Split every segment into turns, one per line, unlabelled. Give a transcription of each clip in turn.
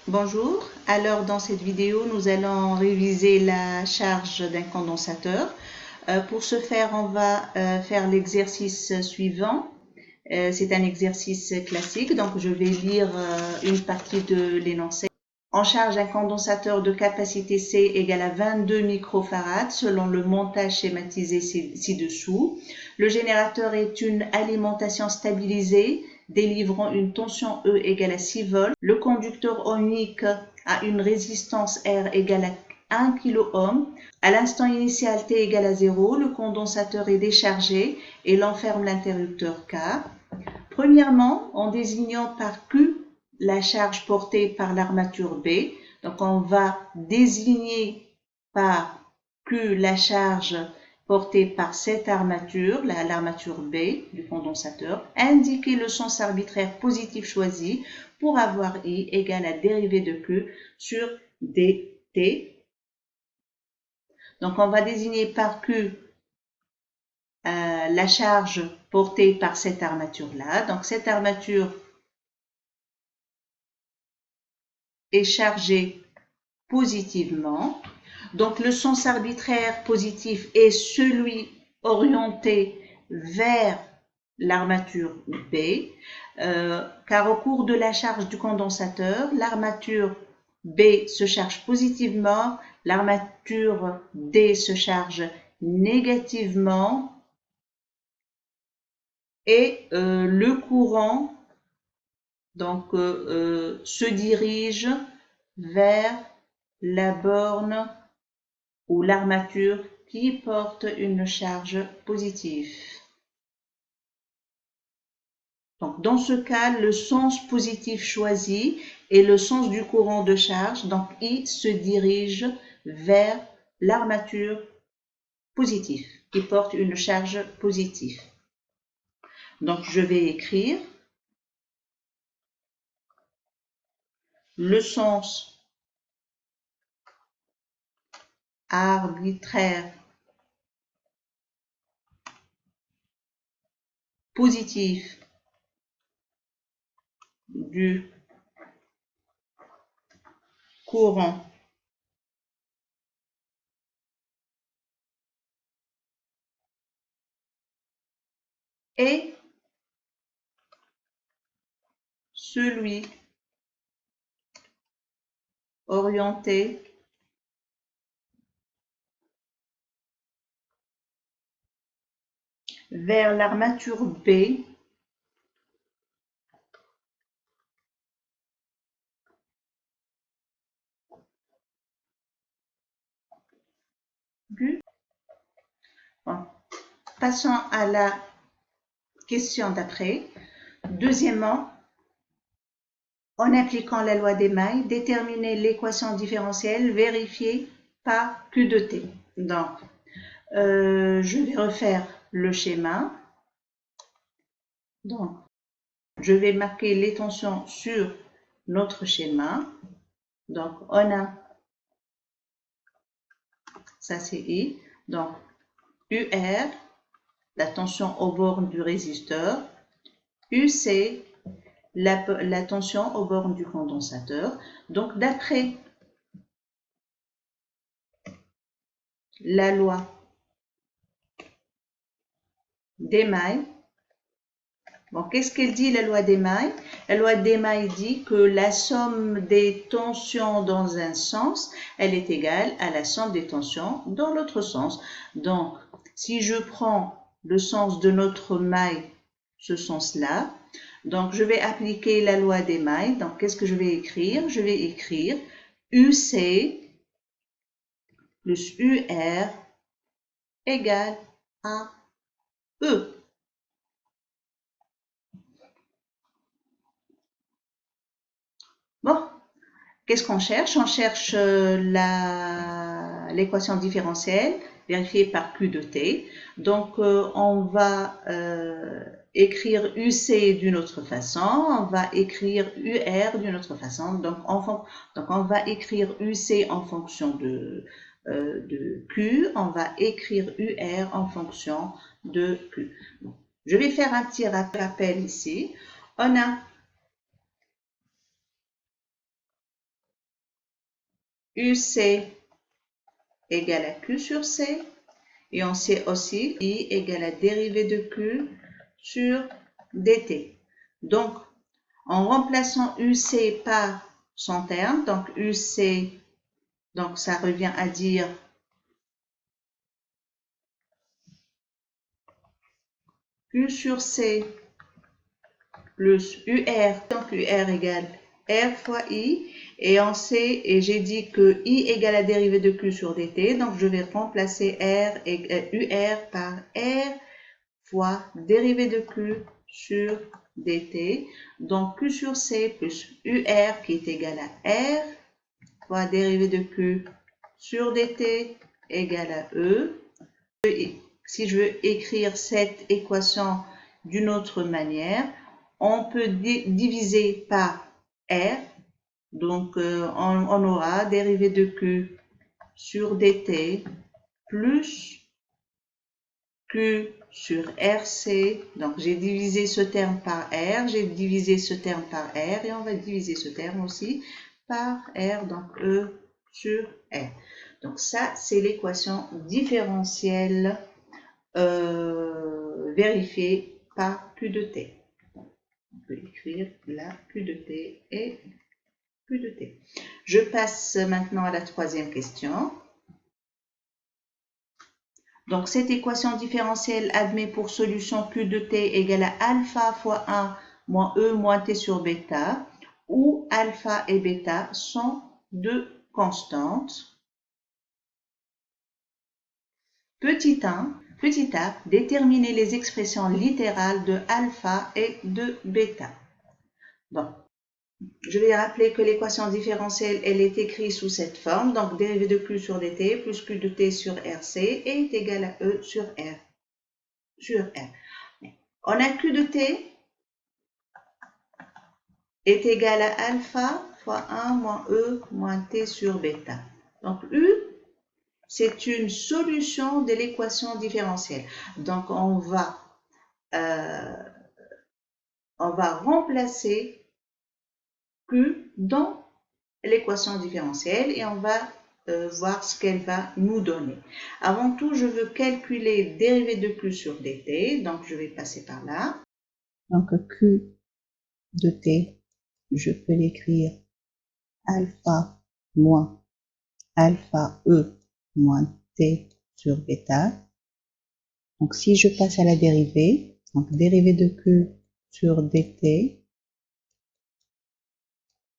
Bonjour, alors dans cette vidéo nous allons réviser la charge d'un condensateur. Pour ce faire on va faire l'exercice suivant. C'est un exercice classique, donc je vais lire une partie de l'énoncé. On charge un condensateur de capacité C égale à 22 microfarads selon le montage schématisé ci-dessous. Le générateur est une alimentation stabilisée délivrant une tension E égale à 6 volts. Le conducteur ohmique a une résistance R égale à 1 kΩ. À l'instant initial T égale à 0, le condensateur est déchargé et l'on ferme l'interrupteur K. Premièrement, en désignant par Q la charge portée par l'armature B, donc on va désigner par Q la charge portée par cette armature, l'armature B du condensateur, indiquer le sens arbitraire positif choisi pour avoir I égale à dérivée de Q sur dt. Donc on va désigner par Q la charge portée par cette armature-là. Donc cette armature est chargée positivement. Donc le sens arbitraire positif est celui orienté vers l'armature B, car au cours de la charge du condensateur, l'armature B se charge positivement, l'armature D se charge négativement et le courant donc se dirige vers la borne ou l'armature qui porte une charge positive. Donc dans ce cas, le sens positif choisi est le sens du courant de charge, donc I se dirige vers l'armature positive qui porte une charge positive. Donc je vais écrire le sens arbitraire positif du courant est celui orienté vers l'armature B du... Bon. Passons à la question d'après. Deuxièmement, en appliquant la loi d'Emaille, déterminer l'équation différentielle vérifiée par Q de T. Donc, je vais refaire le schéma. Donc, je vais marquer les tensions sur notre schéma. Donc, on a, ça c'est I, donc UR, la tension aux bornes du résisteur, UC, la tension aux bornes du condensateur. Donc, d'après la loi d'Emaille, bon, qu'est-ce qu'elle dit la loi d'Emaille? La loi d'Emaille dit que la somme des tensions dans un sens, elle est égale à la somme des tensions dans l'autre sens. Donc, si je prends le sens de notre maille, ce sens-là, donc je vais appliquer la loi d'Emaille. Donc, qu'est-ce que je vais écrire? Je vais écrire UC plus UR égale à E. Bon, qu'est-ce qu'on cherche? On cherche l'équation différentielle vérifiée par Q de T. Donc, on va écrire UC d'une autre façon, on va écrire UR d'une autre façon. Donc, on va écrire UC en fonction de Q, on va écrire UR en fonction de Q. Bon. Je vais faire un petit rappel ici. On a UC égale à Q sur C. Et on sait aussi I égale à dérivée de Q sur dt. Donc, en remplaçant UC par son terme, donc UC, donc ça revient à dire Q sur C plus UR, donc UR égale R fois I, et on sait, et j'ai dit que I égale la dérivée de Q sur dt, donc je vais remplacer UR par R fois dérivée de Q sur dt, donc Q sur C plus UR qui est égal à R fois dérivée de Q sur dt égale à E. Si je veux écrire cette équation d'une autre manière, on peut diviser par R, donc on aura dérivée de Q sur dt plus Q sur RC, donc j'ai divisé ce terme par R, j'ai divisé ce terme par R, et on va diviser ce terme aussi par R, donc E sur R. Donc ça, c'est l'équation différentielle vérifiée par Q de T. On peut écrire là Q de T et Q de T. Je passe maintenant à la troisième question. Donc, cette équation différentielle admet pour solution Q de T égale à alpha fois 1 moins E moins T sur bêta, où alpha et bêta sont deux constantes. Petit a, déterminer les expressions littérales de alpha et de bêta. Donc, je vais rappeler que l'équation différentielle, elle est écrite sous cette forme, donc dérivée de Q sur dt plus Q de T sur RC est égal à E sur R. On a Q de T est égal à alpha fois 1 moins E moins T sur bêta. Donc U, c'est une solution de l'équation différentielle. Donc on va remplacer Q dans l'équation différentielle et on va voir ce qu'elle va nous donner. Avant tout, je veux calculer dérivée de Q sur dt, donc je vais passer par là. Donc Q de T, je peux l'écrire alpha moins alpha E moins T sur bêta. Donc si je passe à la dérivée, donc dérivée de Q sur dt,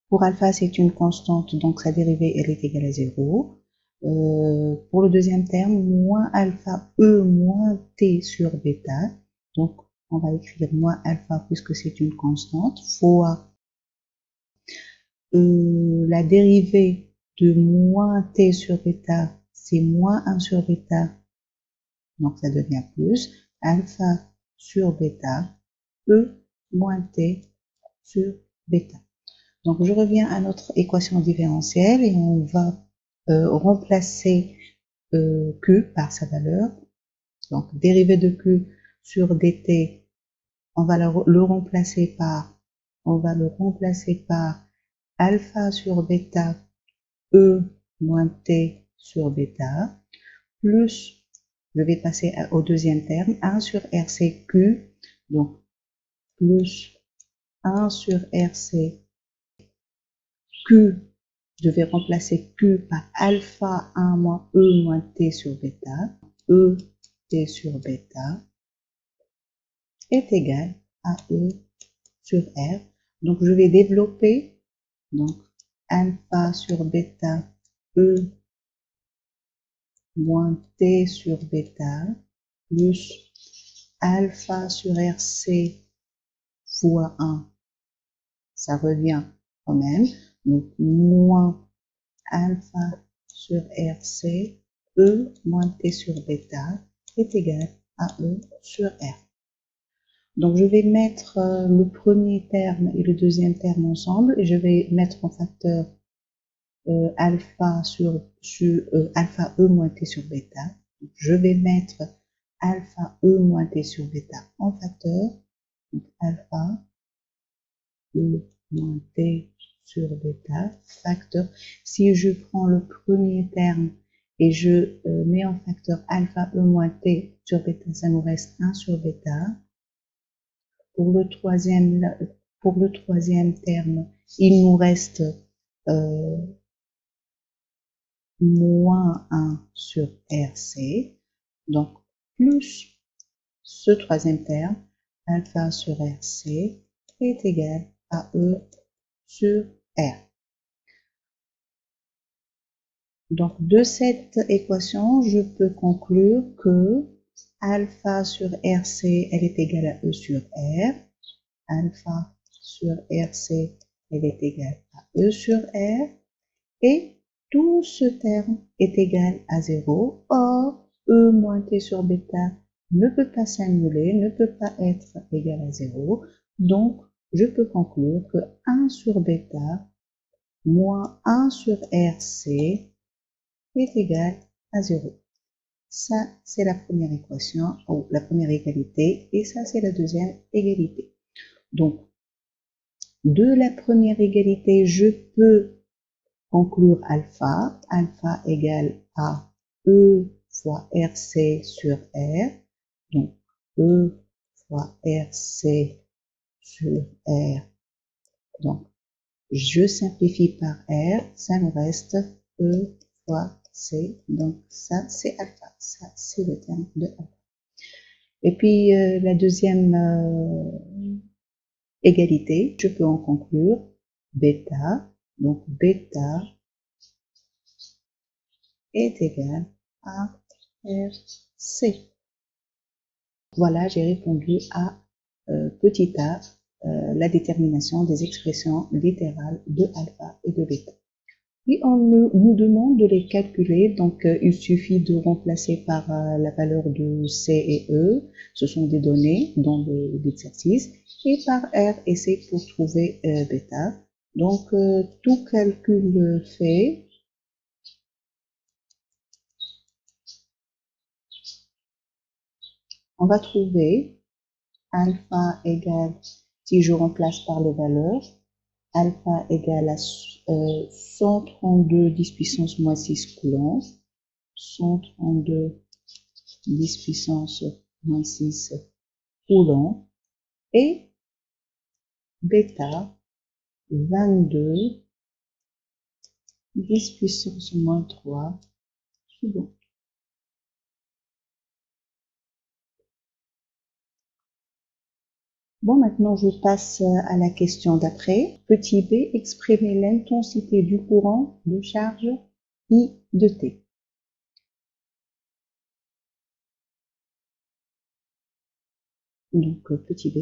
pour alpha c'est une constante, donc sa dérivée elle est égale à 0. Pour le deuxième terme, moins alpha E moins T sur bêta, donc on va écrire moins alpha puisque c'est une constante, fois la dérivée de moins T sur bêta, c'est moins 1 sur bêta, donc ça devient plus, alpha sur bêta, E moins T sur bêta. Donc je reviens à notre équation différentielle et on va remplacer Q par sa valeur. Donc dérivée de Q sur dt, on va le remplacer par alpha sur bêta E moins T sur bêta, plus, je vais passer au deuxième terme, 1 sur RCQ, donc plus 1 sur RC Q, je vais remplacer Q par alpha 1 moins E moins T sur bêta, E T sur bêta est égal à E sur R. Donc je vais développer, donc alpha sur bêta E moins T sur bêta plus alpha sur RC fois 1, ça revient quand même, donc moins alpha sur RC, E moins T sur bêta est égal à E sur R. Donc je vais mettre le premier terme et le deuxième terme ensemble et je vais mettre en facteur alpha alpha E moins T sur bêta. Donc, je vais mettre alpha E moins T sur bêta en facteur. Donc alpha E moins T sur bêta, facteur. Si je prends le premier terme et je mets en facteur alpha E moins T sur bêta, ça nous reste 1 sur bêta. Pour le troisième terme, il nous reste moins 1 sur RC, donc plus ce troisième terme, alpha sur RC, est égal à E sur R. Donc, de cette équation, je peux conclure que alpha sur RC, elle est égale à E sur R. Alpha sur RC, elle est égale à E sur R. Et tout ce terme est égal à 0. Or, E moins T sur bêta ne peut pas s'annuler, ne peut pas être égal à 0. Donc, je peux conclure que 1 sur bêta moins 1 sur RC est égal à 0. Ça, c'est la première équation, ou la première égalité, et ça, c'est la deuxième égalité. Donc, de la première égalité, je peux conclure alpha. Alpha égale à E fois RC sur R. Donc, E fois RC sur R. Donc, je simplifie par R, ça nous reste E fois C. Donc, ça, c'est alpha. Ça, c'est le terme de alpha. Et puis, la deuxième égalité, je peux en conclure bêta. Donc, bêta est égal à RC. Voilà, j'ai répondu à petit a, la détermination des expressions littérales de alpha et de bêta. Et on nous demande de les calculer, donc il suffit de remplacer par la valeur de C et E, ce sont des données dans l'exercice, et par R et C pour trouver bêta. Donc tout calcul fait, on va trouver alpha égale, si je remplace par les valeurs, alpha égale à 132 10 puissance moins 6 coulombs, 132 10 puissance moins 6 coulombs, et bêta 22 10 puissance moins 3 secondes. Bon, maintenant je passe à la question d'après. Petit b, exprimer l'intensité du courant de charge I de T. Donc, petit b.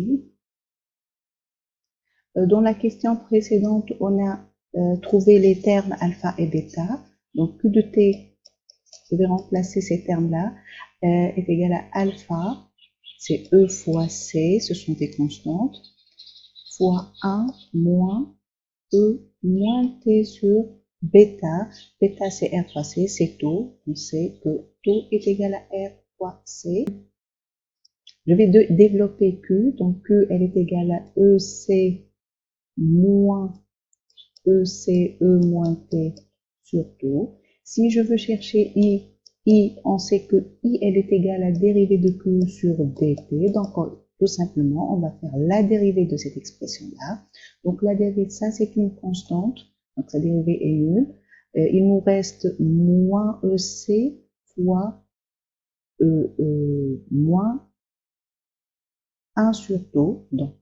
Dans la question précédente, on a trouvé les termes alpha et bêta. Donc, Q de T, je vais remplacer ces termes-là, est égal à alpha, c'est E fois C, ce sont des constantes, fois 1 moins E moins T sur bêta. Bêta, c'est R fois C, c'est taux. On sait que taux est égal à R fois C. Je vais développer Q, donc Q, elle est égale à EC moins EC, E moins T sur taux. Si je veux chercher I, on sait que I, elle est égale à la dérivée de Q sur dt. Donc, tout simplement, on va faire la dérivée de cette expression-là. Donc, la dérivée de ça, c'est une constante. Donc, la dérivée est nulle. Il nous reste moins EC fois moins 1 sur taux. Donc,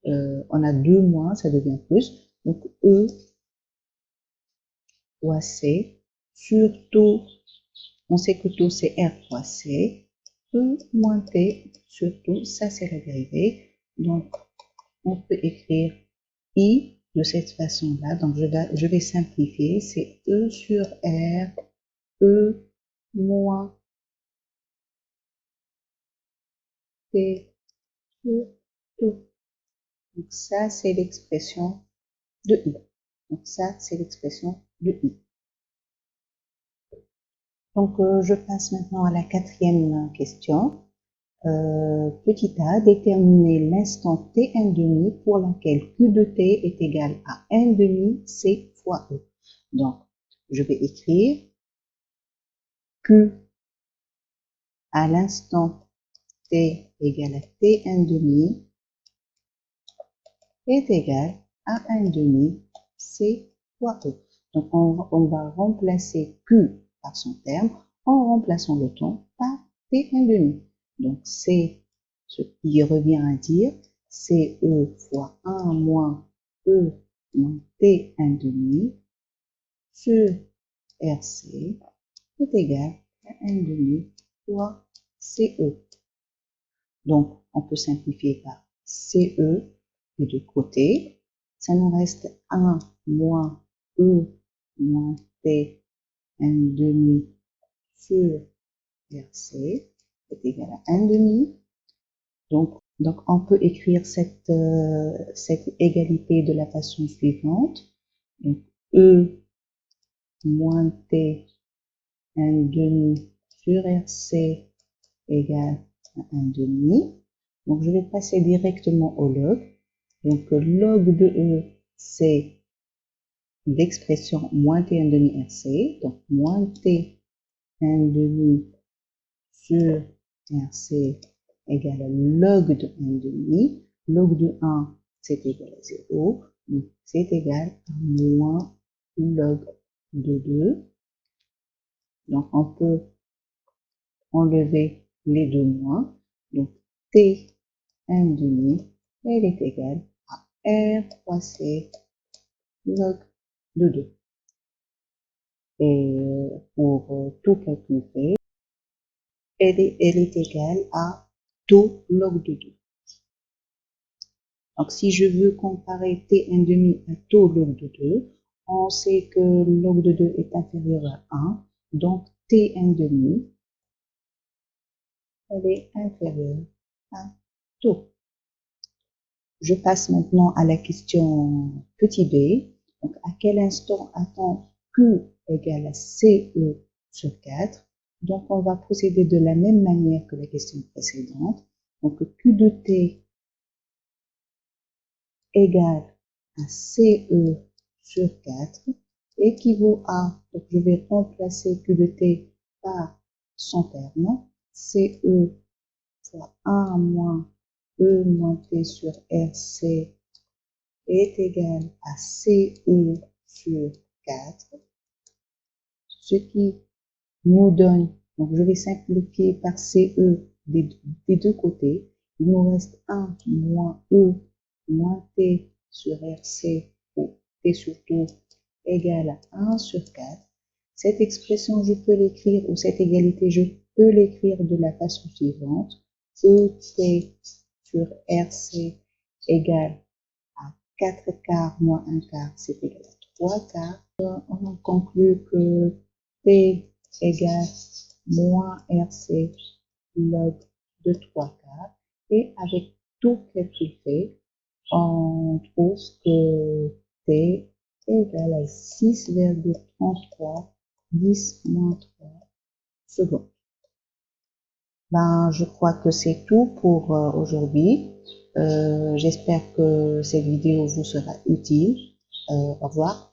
on a 2 moins, ça devient plus. Donc, E fois C sur taux, on sait que taux c'est R fois C, E moins T sur taux, ça c'est la dérivée. Donc, on peut écrire I de cette façon-là. Donc, je vais simplifier. C'est E sur R, E moins T sur taux. Donc, ça c'est l'expression de I. Donc, ça c'est l'expression de I. Donc, je passe maintenant à la quatrième question.
petit a, déterminer l'instant t1,5 pour laquelle q de t est égal à 1,5 c fois e. Donc, je vais écrire q à l'instant t égale à t1,5 est égal à 1,5 c fois e. Donc, on va remplacer q par son terme en remplaçant le temps par t1,5. Donc, c'est ce qui revient à dire CE fois 1 moins E moins T1,5 sur RC est égal à 1,5 fois CE. Donc, on peut simplifier par CE des deux côtés. Ça nous reste 1 moins E moins T1,5 sur RC est égal à 1,5. Donc, on peut écrire cette égalité de la façon suivante. Donc, E moins T 1,5 sur RC égale à 1,5. Donc, je vais passer directement au log. Donc, log de E, c'est l'expression moins T 1,5 RC. Donc, moins T 1,5 sur RC égale à log de 1,5. Log de 1, c'est égal à 0. Donc, c'est égal à moins log de 2. Donc, on peut enlever les deux moins. Donc, t 1,5, elle est égale à r fois c log de 2. Et pour tout calculer, elle est égale à tau log de 2. Donc, si je veux comparer t1,5 à tau log de 2, on sait que log de 2 est inférieur à 1. Donc, t1,5, elle est inférieure à tau. Je passe maintenant à la question petit b. Donc, à quel instant attend Q égale à CE sur 4? Donc, on va procéder de la même manière que la question précédente. Donc, Q de t égale à CE sur 4 équivaut à, donc je vais remplacer Q de t par son terme, CE fois 1 moins E moins T sur RC est égal à CE sur 4, ce qui nous donne, donc je vais simplifier par CE des deux côtés, il nous reste 1 moins E moins T sur RC ou T sur T égale à 1 sur 4. Cette expression, je peux l'écrire, ou cette égalité, je peux l'écrire de la façon suivante. ET sur RC égale à 4 quarts moins 1 quart, c'est égal à 3 quarts. On conclut que T égale moins RC log de 3 quarts. Et avec tout calcul fait, on trouve que T égale à 6,33 10 moins 3 secondes. Ben, je crois que c'est tout pour aujourd'hui. J'espère que cette vidéo vous sera utile. Au revoir.